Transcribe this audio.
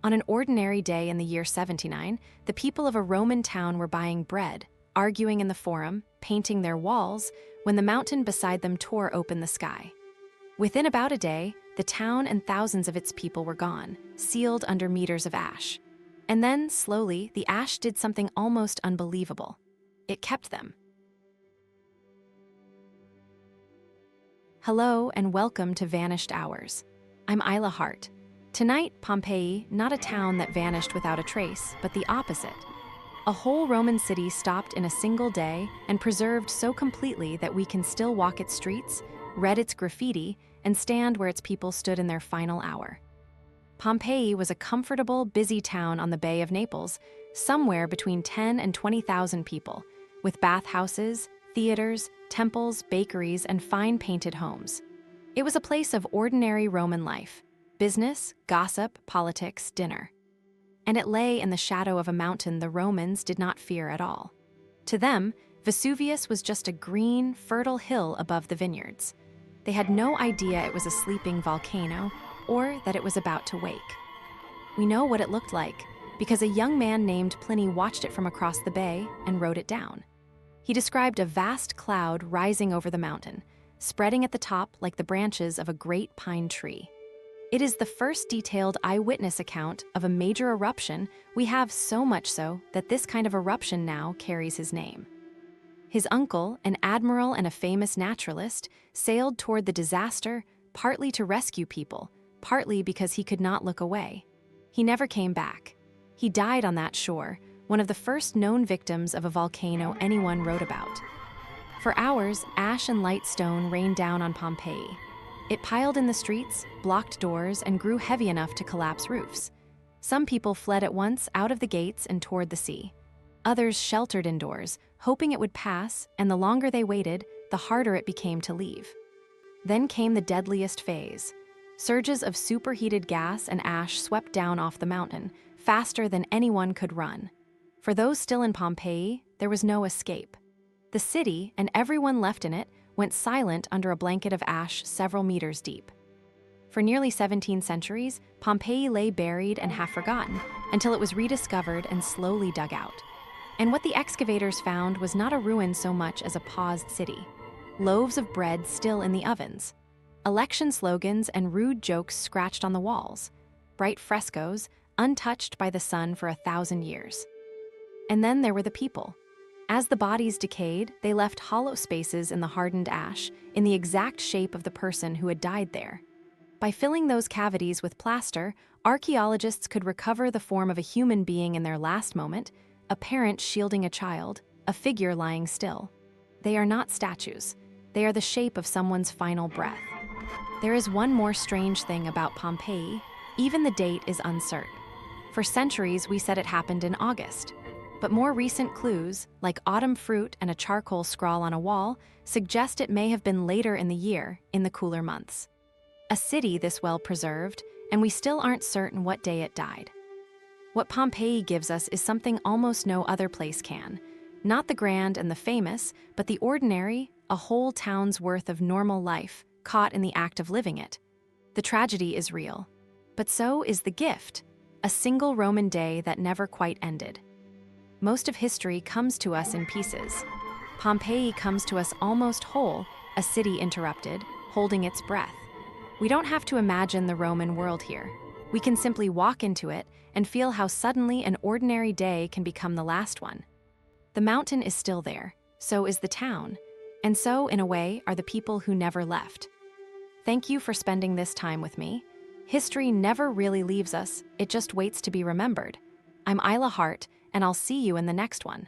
On an ordinary day in the year 79, the people of a Roman town were buying bread, arguing in the forum, painting their walls, when the mountain beside them tore open the sky. Within about a day, the town and thousands of its people were gone, sealed under meters of ash. And then, slowly, the ash did something almost unbelievable. It kept them. Hello and welcome to Vanished Hours. I'm Isla Hart. Tonight, Pompeii, not a town that vanished without a trace, but the opposite. A whole Roman city stopped in a single day and preserved so completely that we can still walk its streets, read its graffiti, and stand where its people stood in their final hour. Pompeii was a comfortable, busy town on the Bay of Naples, somewhere between 10 and 20,000 people, with bathhouses, theaters, temples, bakeries, and fine painted homes. It was a place of ordinary Roman life: business, gossip, politics, dinner. And it lay in the shadow of a mountain the Romans did not fear at all. To them, Vesuvius was just a green, fertile hill above the vineyards. They had no idea it was a sleeping volcano or that it was about to wake. We know what it looked like because a young man named Pliny watched it from across the bay and wrote it down. He described a vast cloud rising over the mountain, spreading at the top like the branches of a great pine tree. It is the first detailed eyewitness account of a major eruption we have, so much so that this kind of eruption now carries his name. His uncle, an admiral and a famous naturalist, sailed toward the disaster, partly to rescue people, partly because he could not look away. He never came back. He died on that shore, one of the first known victims of a volcano anyone wrote about. For hours, ash and light stone rained down on Pompeii. It piled in the streets, blocked doors, and grew heavy enough to collapse roofs. Some people fled at once out of the gates and toward the sea. Others sheltered indoors, hoping it would pass, and the longer they waited, the harder it became to leave. Then came the deadliest phase. Surges of superheated gas and ash swept down off the mountain, faster than anyone could run. For those still in Pompeii, there was no escape. The city, and everyone left in it, went silent under a blanket of ash several meters deep. For nearly 17 centuries, Pompeii lay buried and half forgotten until it was rediscovered and slowly dug out. And what the excavators found was not a ruin so much as a paused city. Loaves of bread still in the ovens. Election slogans and rude jokes scratched on the walls. Bright frescoes, untouched by the sun for 1,000 years. And then there were the people. As the bodies decayed, they left hollow spaces in the hardened ash, in the exact shape of the person who had died there. By filling those cavities with plaster, archaeologists could recover the form of a human being in their last moment, a parent shielding a child, a figure lying still. They are not statues. They are the shape of someone's final breath. There is one more strange thing about Pompeii. Even the date is uncertain. For centuries, we said it happened in August. But more recent clues, like autumn fruit and a charcoal scrawl on a wall, suggest it may have been later in the year, in the cooler months. A city this well preserved, and we still aren't certain what day it died. What Pompeii gives us is something almost no other place can. Not the grand and the famous, but the ordinary, a whole town's worth of normal life, caught in the act of living it. The tragedy is real. But so is the gift, a single Roman day that never quite ended. Most of history comes to us in pieces. Pompeii comes to us almost whole, a city interrupted, holding its breath. We don't have to imagine the Roman world here. We can simply walk into it and feel how suddenly an ordinary day can become the last one. The mountain is still there, so is the town, and so, in a way, are the people who never left. Thank you for spending this time with me. History never really leaves us, it just waits to be remembered. I'm Isla Hart, and I'll see you in the next one.